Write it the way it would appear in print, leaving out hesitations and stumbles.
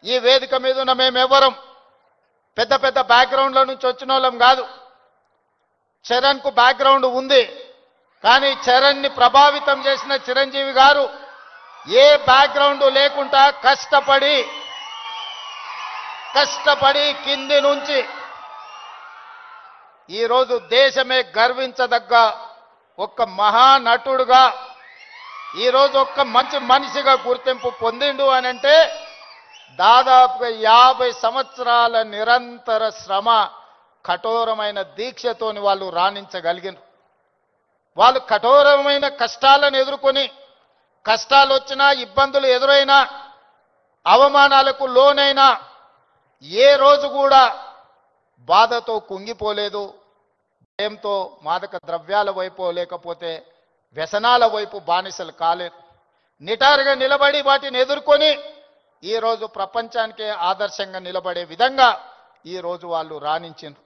ఈ వేదిక మీద ఉన్న మేమెవరం పెద్ద పెద్ద బ్యాక్గ్రౌండ్ల నుంచి వచ్చిన వాళ్ళం కాదు. చరణ్కు బ్యాక్గ్రౌండ్ ఉంది, కానీ చరణ్ని ప్రభావితం చేసిన చిరంజీవి గారు ఏ బ్యాక్గ్రౌండ్ లేకుండా కష్టపడి కింది నుంచి ఈరోజు దేశమే గర్వించదగ్గ ఒక మహానటుడుగా ఈరోజు ఒక మంచి మనిషిగా గుర్తింపు పొందిండు అని అంటే దాదాపుగా 50 సంవత్సరాల నిరంతర శ్రమ, కఠోరమైన దీక్షతోని వాళ్ళు రాణించగలిగినారు. వాళ్ళు కఠోరమైన కష్టాలను ఎదుర్కొని, కష్టాలు వచ్చినా, ఇబ్బందులు ఎదురైనా, అవమానాలకు లోనైనా ఏ రోజు కూడా బాధతో కుంగిపోలేదు. భయంతో మాదక ద్రవ్యాల వైపు లేకపోతే వ్యసనాల వైపు బానిసలు కాలేదు. నిటారుగా నిలబడి వాటిని ఎదుర్కొని ఈరోజు ప్రపంచానికే ఆదర్శంగా నిలబడే విధంగా ఈరోజు వాళ్ళు రాణించారు.